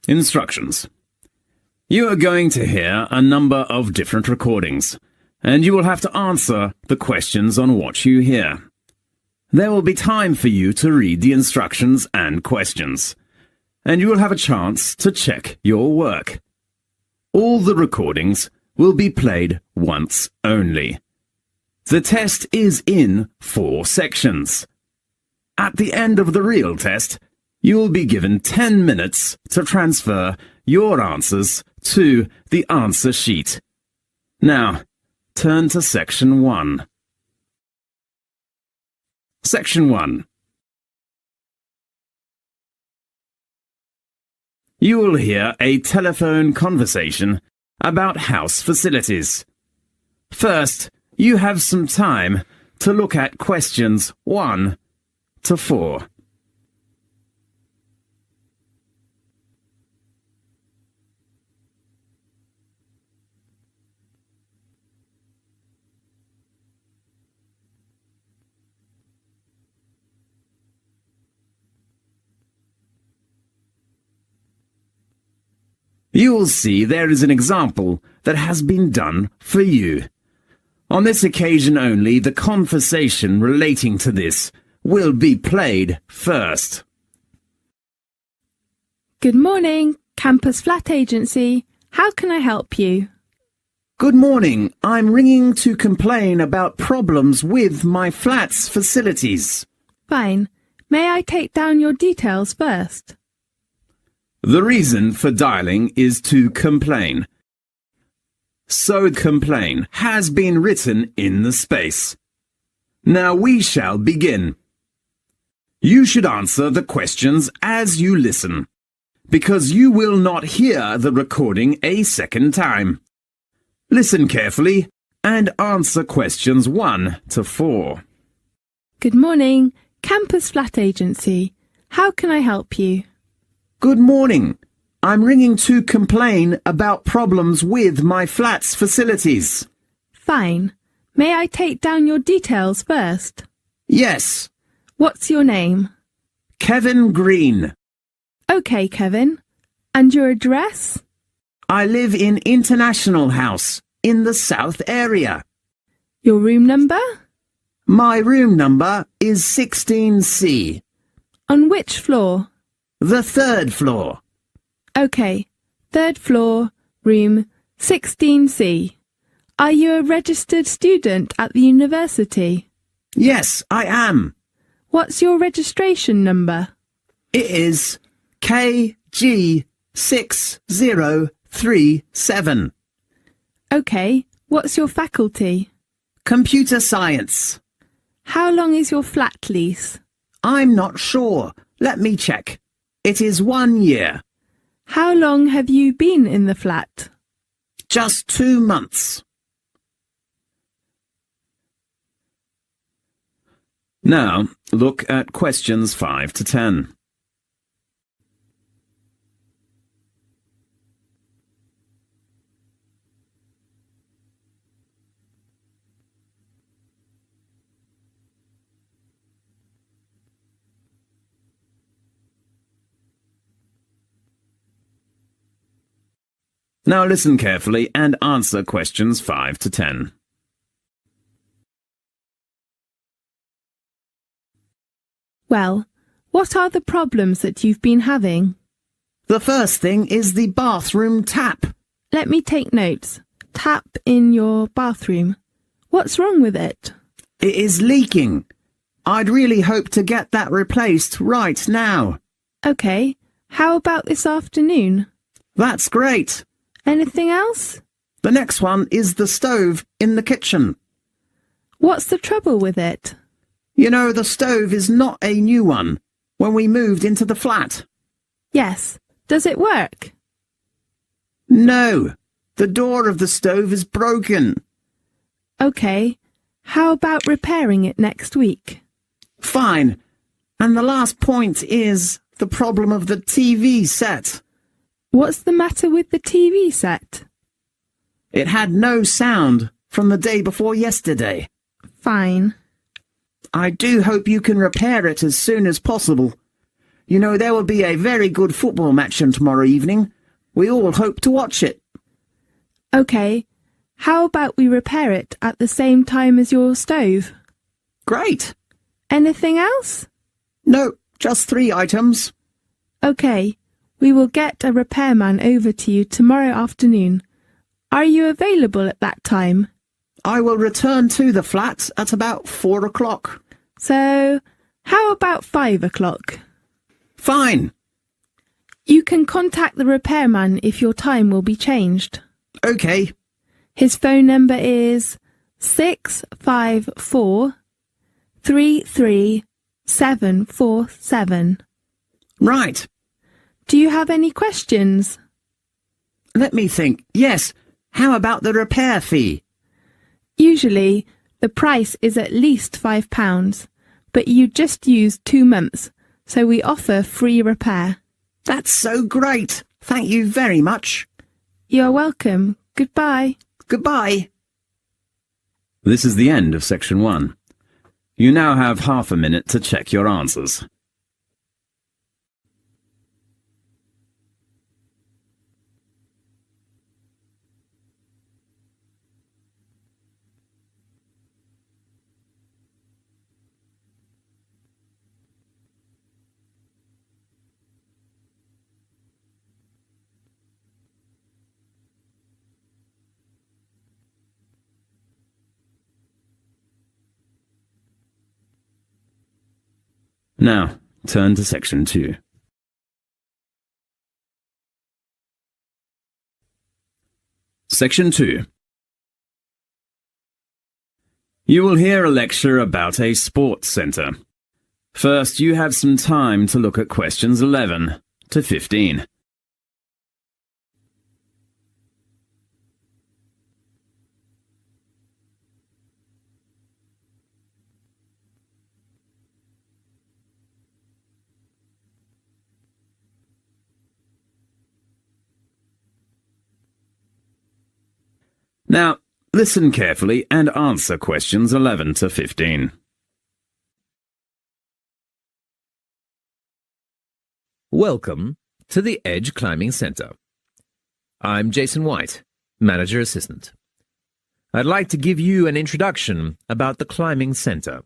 Instructions. You are going to hear a number of different recordings, and you will have to answer the questions on what you hear. There will be time for you to read the instructions and questions, and you will have a chance to check your work. All the recordings will be played once only. The test is in 4 sections. At the end of the real test, you will be given 10 minutes to transfer your answers to the answer sheet. Now, turn to Section 1. Section 1. You will hear a telephone conversation about house facilities. First, you have some time to look at questions 1 to 4. You will see there is an example that has been done for you. On this occasion only, the conversation relating to this will be played first. Good morning, Campus Flat Agency. How can I help you? Good morning. I'm ringing to complain about problems with my flat's facilities. Fine. May I take down your details first? The reason for dialing is to complain. So complain has been written in the space. Now we shall begin. You should answer the questions as you listen, because you will not hear the recording a second time. Listen carefully and answer questions 1 to 4. Good morning, Campus Flat Agency. How can I help you? Good morning. I'm ringing to complain about problems with my flat's facilities. Fine. May I take down your details first? Yes. What's your name? Kevin Green. OK, Kevin. And your address? I live in International House in the South area. Your room number? My room number is 16C. On which floor? The 3rd floor. OK, 3rd floor, room 16C. Are you a registered student at the university? Yes, I am. What's your registration number? It is KG6037. OK, what's your faculty? Computer science. How long is your flat lease? I'm not sure. Let me check. It is 1 year. How long have you been in the flat? Just 2 months. Now, look at questions 5 to 10. Now listen carefully and answer questions 5 to 10. Well, what are the problems that you've been having? The first thing is the bathroom tap. Let me take notes. Tap in your bathroom. What's wrong with it? It is leaking. I'd really hope to get that replaced right now. OK, how about this afternoon? That's great. Anything else? The next one is the stove in the kitchen. What's the trouble with it? You know, the stove is not a new one when we moved into the flat. Yes. Does it work? No. The door of the stove is broken. OK. How about repairing it next week? Fine. And the last point is the problem of the TV set. What's the matter with the TV set? It had no sound from the day before yesterday. Fine. I do hope you can repair it as soon as possible. You know, there will be a very good football match on tomorrow evening. We all hope to watch it. OK, how about we repair it at the same time as your stove? Great. Anything else? No, just 3 items. OK, we will get a repairman over to you tomorrow afternoon. Are you available at that time? I will return to the flat at about 4 o'clock. So, how about 5 o'clock? Fine. You can contact the repairman if your time will be changed. OK. His phone number is 654 33747. Right. Do you have any questions? Let me think. Yes. How about the repair fee? Usually, the price is at least £5, but you just used 2 months, so we offer free repair. That's so great. Thank you very much. You're welcome. Goodbye. Goodbye. This is the end of section 1. You now have half a minute to check your answers. Now, turn to section 2. Section 2. You will hear a lecture about a sports centre. First, you have some time to look at questions 11 to 15. Now, listen carefully and answer questions 11 to 15. Welcome to the Edge Climbing Center. I'm Jason White, Manager Assistant. I'd like to give you an introduction about the Climbing Center.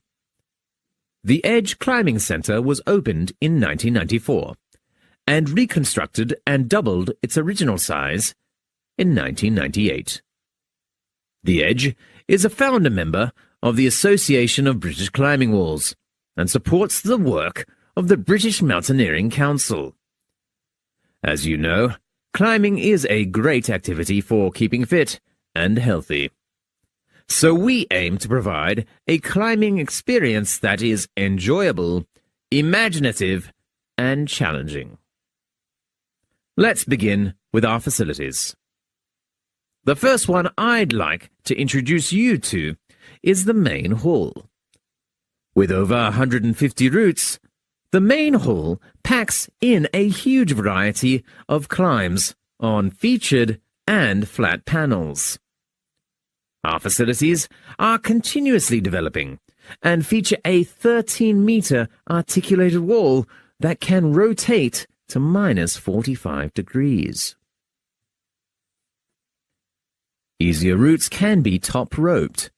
The Edge Climbing Center was opened in 1994 and reconstructed and doubled its original size in 1998. The Edge is a founder member of the Association of British Climbing Walls and supports the work of the British Mountaineering Council. As you know, climbing is a great activity for keeping fit and healthy. So we aim to provide a climbing experience that is enjoyable, imaginative, and challenging. Let's begin with our facilities. The first one I'd like to introduce you to is the main hall. With over 150 routes, the main hall packs in a huge variety of climbs on featured and flat panels. Our facilities are continuously developing and feature a 13-meter articulated wall that can rotate to minus 45 degrees. Easier routes can be top-roped.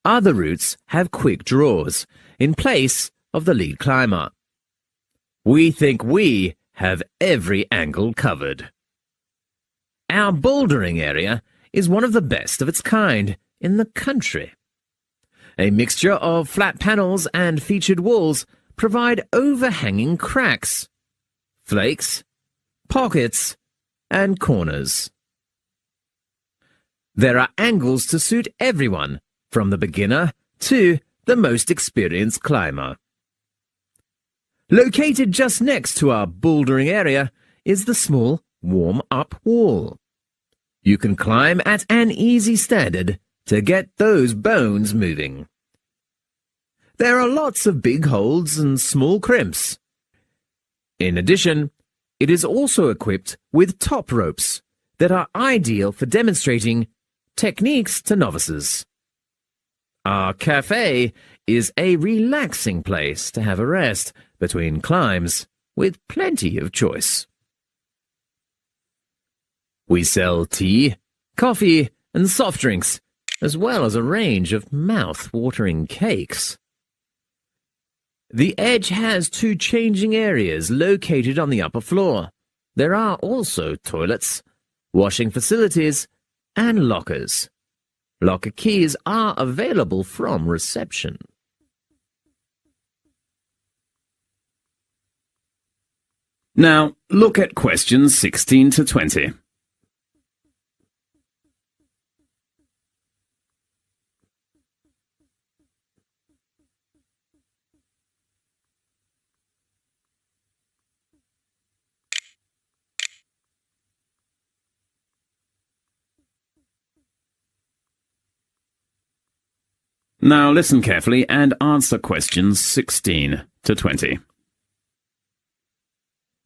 Other routes have quick draws in place of the lead climber. We think we have every angle covered. Our bouldering area is one of the best of its kind in the country. A mixture of flat panels and featured walls provide overhanging cracks, flakes, pockets, and corners. There are angles to suit everyone, from the beginner to the most experienced climber. Located just next to our bouldering area is the small warm-up wall. You can climb at an easy standard to get those bones moving. There are lots of big holds and small crimps. In addition, it is also equipped with top ropes that are ideal for demonstrating techniques to novices. Our cafe is a relaxing place to have a rest between climbs with plenty of choice. We sell tea, coffee, and soft drinks, as well as a range of mouth-watering cakes. The Edge has 2 changing areas located on the upper floor. There are also toilets, washing facilities, and lockers. Locker keys are available from reception. Now, look at questions 16 to 20. Now listen carefully and answer questions 16 to 20.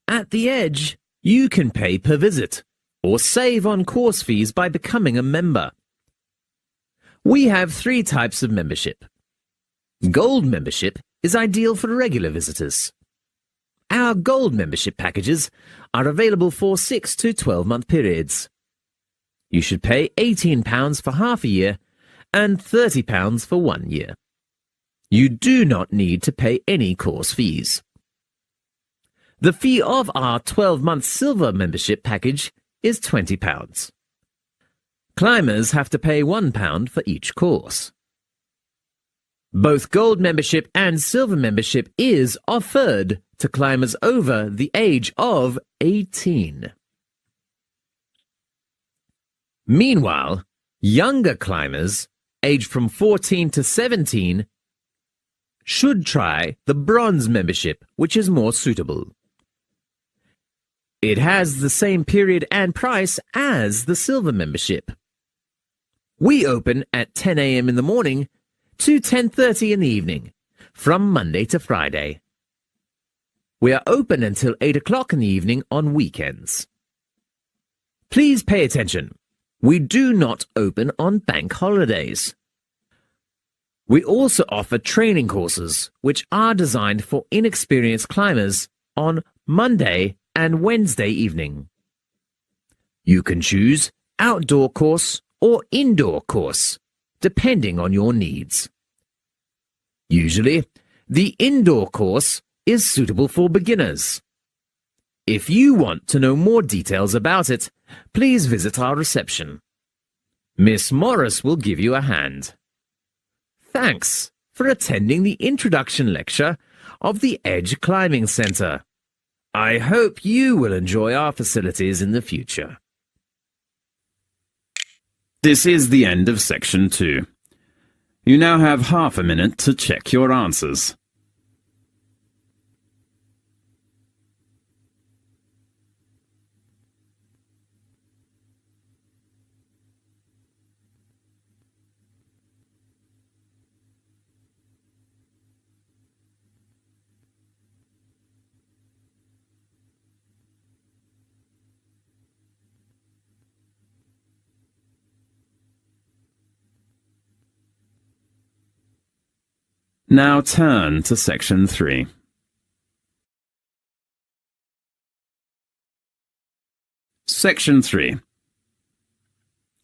At the Edge, you can pay per visit or save on course fees by becoming a member. We have 3 types of membership. Gold membership is ideal for regular visitors. Our Gold membership packages are available for 6 to 12-month periods. You should pay £18 for half a year and £30 for 1 year. You do not need to pay any course fees. The fee of our 12-month Silver membership package is £20. Climbers have to pay £1 for each course. Both Gold membership and Silver membership is offered to climbers over the age of 18. Meanwhile, younger climbers, aged from 14 to 17, should try the Bronze membership, which is more suitable. It has the same period and price as the Silver membership. We open at 10 a.m. in the morning to 10:30 in the evening, from Monday to Friday. We are open until 8 o'clock in the evening on weekends. Please pay attention. We do not open on bank holidays. We also offer training courses, which are designed for inexperienced climbers on Monday and Wednesday evening. You can choose outdoor course or indoor course, depending on your needs. Usually, the indoor course is suitable for beginners. If you want to know more details about it, please visit our reception. Miss Morris will give you a hand. Thanks for attending the introduction lecture of the Edge Climbing Center. I hope you will enjoy our facilities in the future. This is the end of section 2. You now have half a minute to check your answers. Now turn to section 3. Section 3.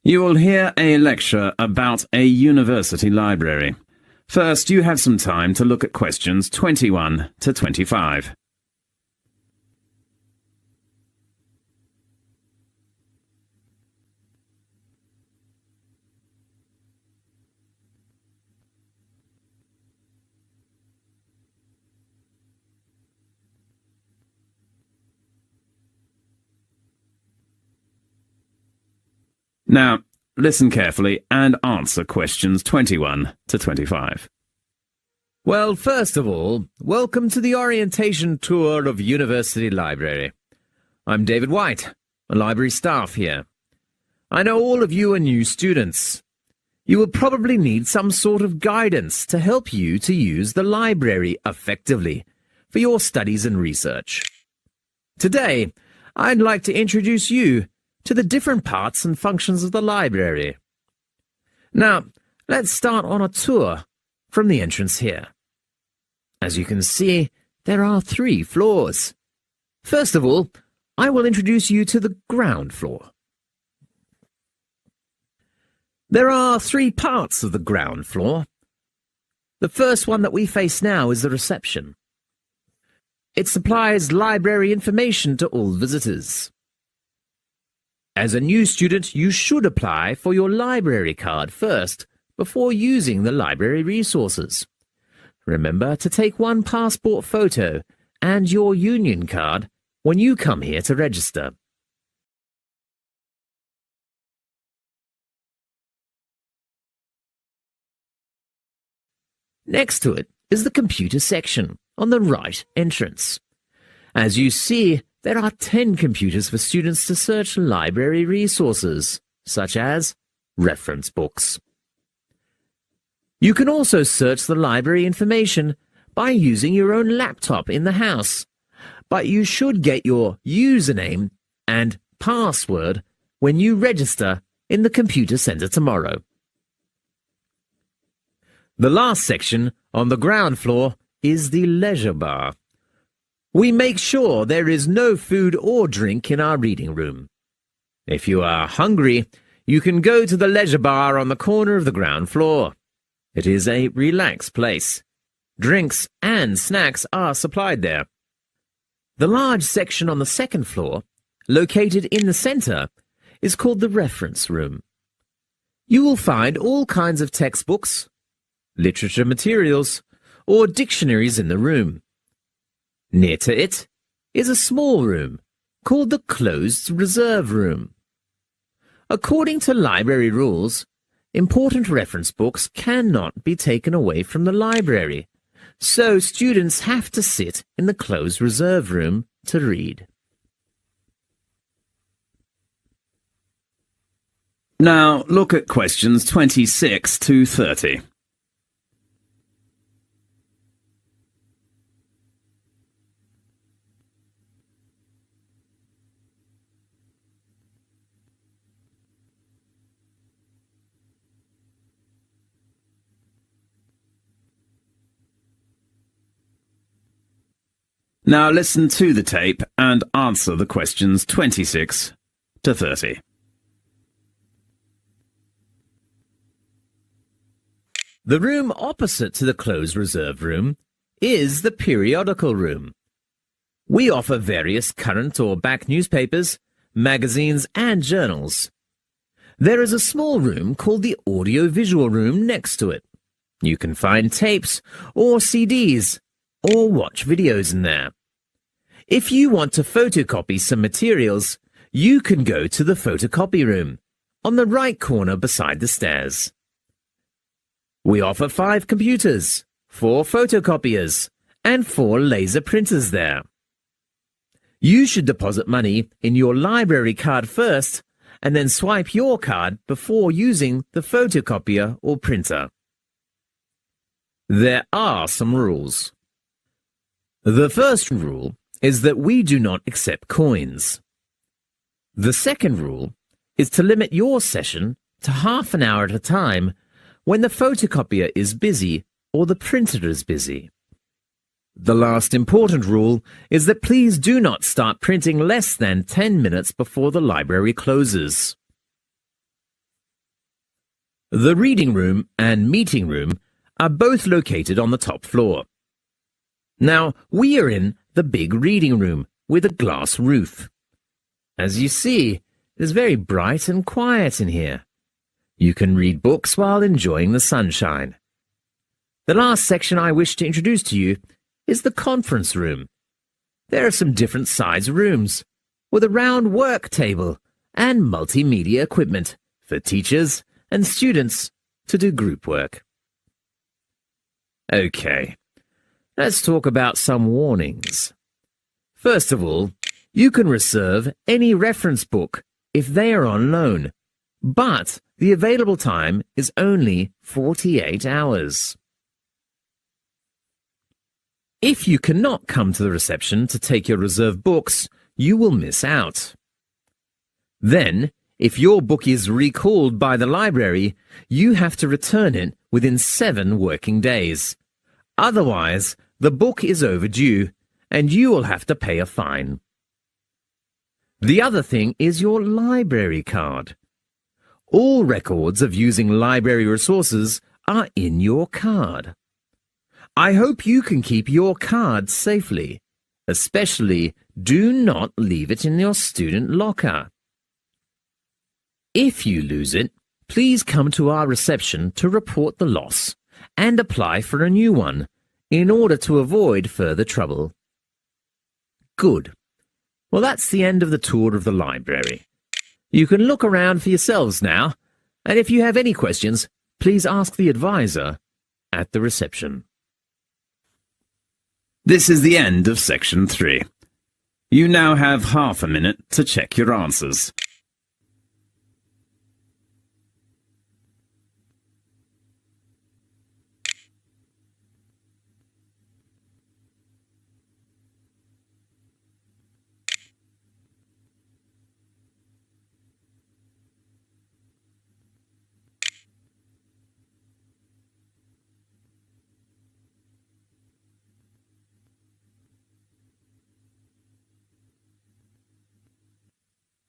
You will hear a lecture about a university library. First, you have some time to look at questions 21 to 25. Now, listen carefully and answer questions 21 to 25. Well, first of all, welcome to the orientation tour of University Library. I'm David White, a library staff here. I know all of you are new students. You will probably need some sort of guidance to help you to use the library effectively for your studies and research. Today, I'd like to introduce you to the different parts and functions of the library. Now, let's start on a tour from the entrance here. As you can see, there are 3 floors. First of all, I will introduce you to the ground floor. There are 3 parts of the ground floor. The first one that we face now is the reception. It supplies library information to all visitors. As a new student, you should apply for your library card first before using the library resources. Remember to take one passport photo and your union card when you come here to register. Next to it is the computer section on the right entrance. As you see, there are 10 computers for students to search library resources, such as reference books. You can also search the library information by using your own laptop in the house, but you should get your username and password when you register in the computer center tomorrow. The last section on the ground floor is the leisure bar. We make sure there is no food or drink in our reading room. If you are hungry, you can go to the leisure bar on the corner of the ground floor. It is a relaxed place. Drinks and snacks are supplied there. The large section on the second floor, located in the center, is called the reference room. You will find all kinds of textbooks, literature materials, or dictionaries in the room. Near to it is a small room called the closed reserve room. According to library rules, important reference books cannot be taken away from the library, so students have to sit in the closed reserve room to read. Now look at questions 26 to 30. Now listen to the tape and answer the questions 26 to 30. The room opposite to the closed reserve room is the periodical room. We offer various current or back newspapers, magazines and journals. There is a small room called the audio-visual room next to it. You can find tapes or CDs or watch videos in there. If you want to photocopy some materials, you can go to the photocopy room on the right corner beside the stairs. We offer 5 computers, 4 photocopiers, and 4 laser printers there. You should deposit money in your library card first and then swipe your card before using the photocopier or printer. There are some rules. The first rule is that we do not accept coins. The second rule is to limit your session to half an hour at a time when the photocopier is busy or the printer is busy. The last important rule is that please do not start printing less than 10 minutes before the library closes. The reading room and meeting room are both located on the top floor. Now, we are in the big reading room with a glass roof. As you see, it is very bright and quiet in here. You can read books while enjoying the sunshine. The last section I wish to introduce to you is the conference room. There are some different size rooms with a round work table and multimedia equipment for teachers and students to do group work. Okay, let's talk about some warnings. First of all, you can reserve any reference book if they are on loan, but the available time is only 48 hours. If you cannot come to the reception to take your reserved books, you will miss out. Then, if your book is recalled by the library, you have to return it within 7 working days. Otherwise, the book is overdue and you will have to pay a fine. The other thing is your library card. All records of using library resources are in your card. I hope you can keep your card safely. Especially, do not leave it in your student locker. If you lose it, please come to our reception to report the loss and apply for a new one in order to avoid further trouble. Good. Well, that's the end of the tour of the library. You can look around for yourselves now, and if you have any questions, please ask the advisor at the reception. This is the end of section 3. You now have half a minute to check your answers.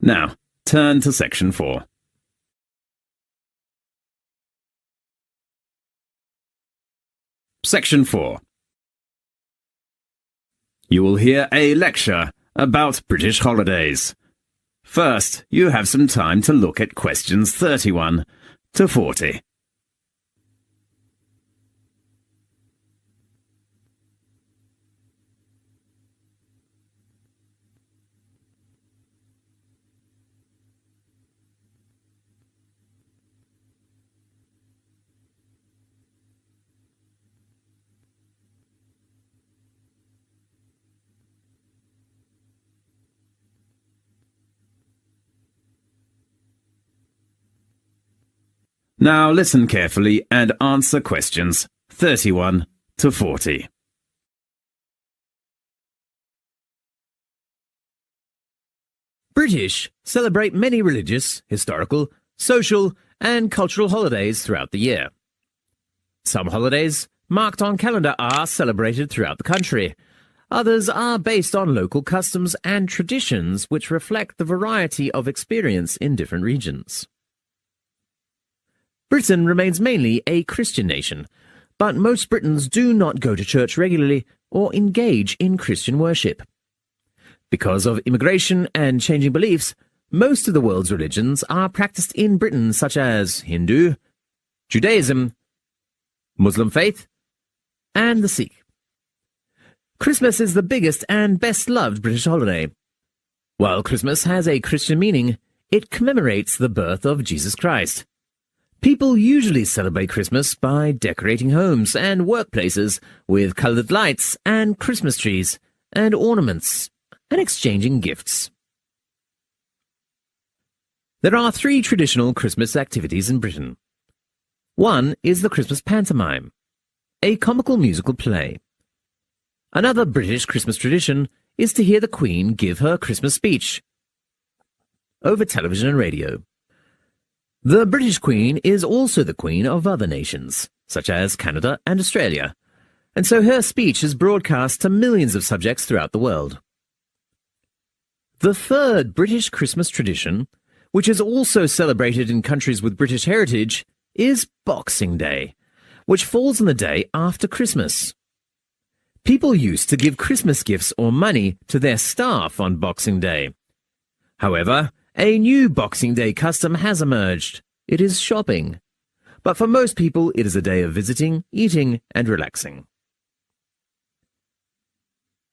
Now, turn to section 4. Section 4. You will hear a lecture about British holidays. First, you have some time to look at questions 31 to 40. Now listen carefully and answer questions 31 to 40. British celebrate many religious, historical, social, and cultural holidays throughout the year. Some holidays marked on calendar are celebrated throughout the country. Others are based on local customs and traditions which reflect the variety of experience in different regions. Britain remains mainly a Christian nation, but most Britons do not go to church regularly or engage in Christian worship. Because of immigration and changing beliefs, most of the world's religions are practiced in Britain, such as Hindu, Judaism, Muslim faith, and the Sikh. Christmas is the biggest and best-loved British holiday. While Christmas has a Christian meaning, it commemorates the birth of Jesus Christ. People usually celebrate Christmas by decorating homes and workplaces with colored lights and Christmas trees and ornaments and exchanging gifts. There are 3 traditional Christmas activities in Britain. One is the Christmas pantomime, a comical musical play. Another British Christmas tradition is to hear the Queen give her Christmas speech over television and radio. The British Queen is also the Queen of other nations, such as Canada and Australia, and so her speech is broadcast to millions of subjects throughout the world. The third British Christmas tradition, which is also celebrated in countries with British heritage, is Boxing Day, which falls on the day after Christmas. People used to give Christmas gifts or money to their staff on Boxing Day. However, a new Boxing Day custom has emerged. It is shopping. But for most people, it is a day of visiting, eating, and relaxing.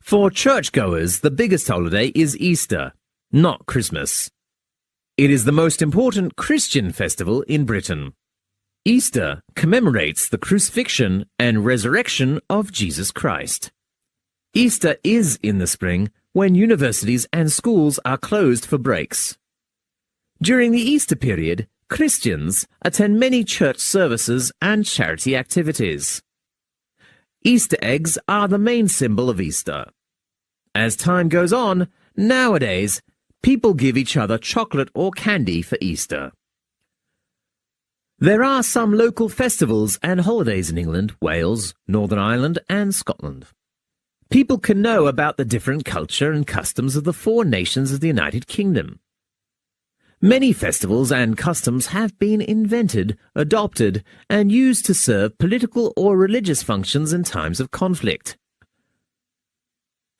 For churchgoers, the biggest holiday is Easter, not Christmas. It is the most important Christian festival in Britain. Easter commemorates the crucifixion and resurrection of Jesus Christ. Easter is in the spring when universities and schools are closed for breaks. During the Easter period, Christians attend many church services and charity activities. Easter eggs are the main symbol of Easter. As time goes on, nowadays, people give each other chocolate or candy for Easter. There are some local festivals and holidays in England, Wales, Northern Ireland, and Scotland. People can know about the different culture and customs of the 4 nations of the United Kingdom. Many festivals and customs have been invented, adopted, and used to serve political or religious functions in times of conflict.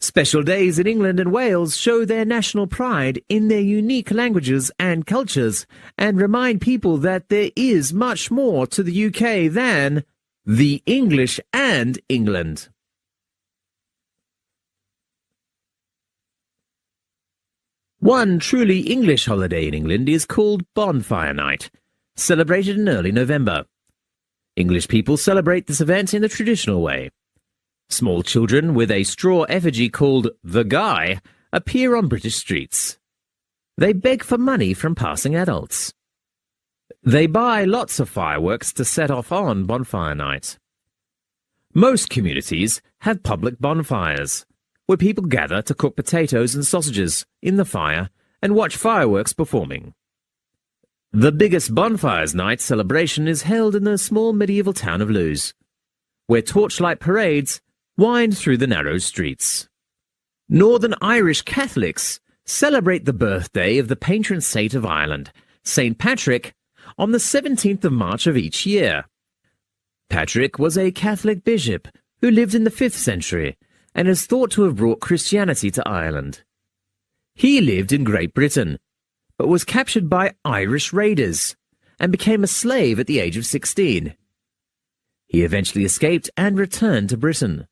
Special days in England and Wales show their national pride in their unique languages and cultures and remind people that there is much more to the UK than the English and England. One truly English holiday in England is called Bonfire Night, celebrated in early November. English people celebrate this event in the traditional way. Small children with a straw effigy called the Guy appear on British streets. They beg for money from passing adults. They buy lots of fireworks to set off on Bonfire Night. Most communities have public bonfires, where people gather to cook potatoes and sausages in the fire and watch fireworks performing. The biggest Bonfires Night celebration is held in the small medieval town of Lewes, where torchlight parades wind through the narrow streets. Northern Irish Catholics celebrate the birthday of the patron saint of Ireland, St. Patrick, on the 17th of March of each year. Patrick was a Catholic bishop who lived in the 5th century and is thought to have brought Christianity to Ireland. He lived in Great Britain, but was captured by Irish raiders and became a slave at the age of 16. He eventually escaped and returned to Britain.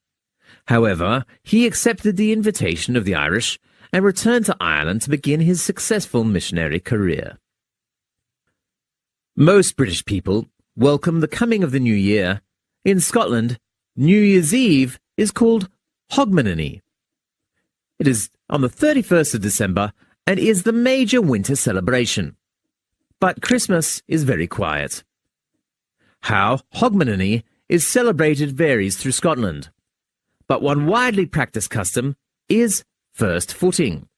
However, he accepted the invitation of the Irish and returned to Ireland to begin his successful missionary career. Most British people welcome the coming of the new year. In Scotland, New Year's Eve is called Hogmanay. It is on the 31st of December and is the major winter celebration. But Christmas is very quiet. How Hogmanay is celebrated varies through Scotland, but one widely practiced custom is first footing.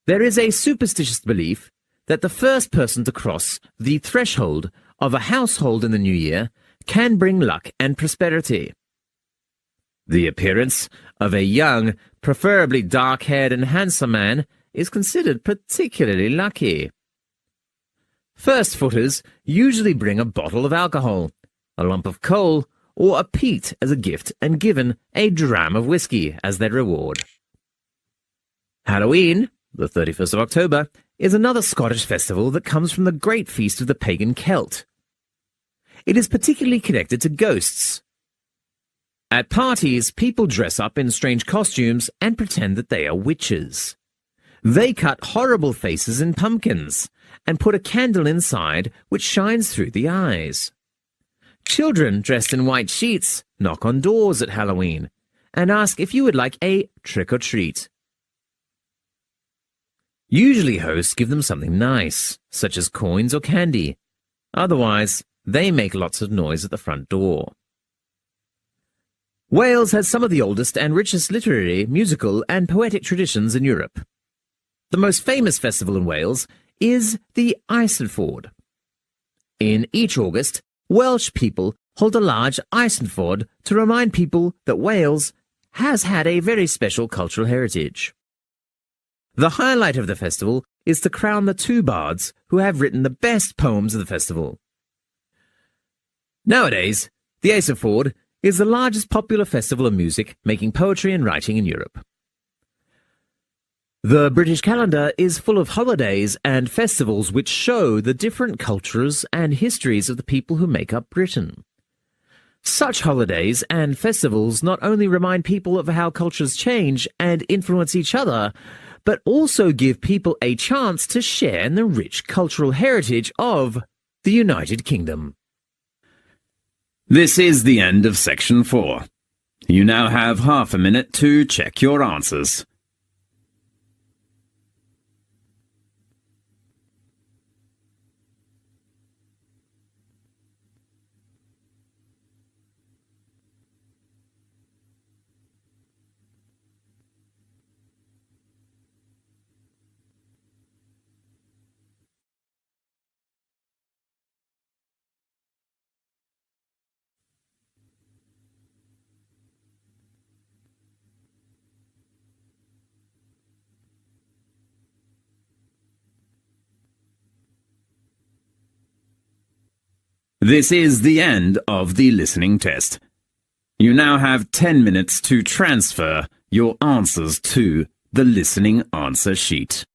There is a superstitious belief that the first person to cross the threshold of a household in the new year can bring luck and prosperity. The appearance of a young, preferably dark-haired and handsome man is considered particularly lucky. First-footers usually bring a bottle of alcohol, a lump of coal, or a peat as a gift and given a dram of whiskey as their reward. Halloween, the 31st of October, is another Scottish festival that comes from the great feast of the pagan Celt. It is particularly connected to ghosts. At parties, people dress up in strange costumes and pretend that they are witches. They cut horrible faces in pumpkins and put a candle inside which shines through the eyes. Children dressed in white sheets knock on doors at Halloween and ask if you would like a trick-or-treat. Usually hosts give them something nice, such as coins or candy. Otherwise, they make lots of noise at the front door. Wales has some of the oldest and richest literary, musical, and poetic traditions in Europe. The most famous festival in Wales is the Eisteddfod. In each August, Welsh people hold a large Eisteddfod to remind people that Wales has had a very special cultural heritage. The highlight of the festival is to crown the 2 bards who have written the best poems of the festival. Nowadays, the Eisteddfod is the largest popular festival of music, making poetry and writing in Europe. The British calendar is full of holidays and festivals which show the different cultures and histories of the people who make up Britain. Such holidays and festivals not only remind people of how cultures change and influence each other, but also give people a chance to share in the rich cultural heritage of the United Kingdom. This is the end of section 4. You now have half a minute to check your answers. This is the end of the listening test. You now have 10 minutes to transfer your answers to the listening answer sheet.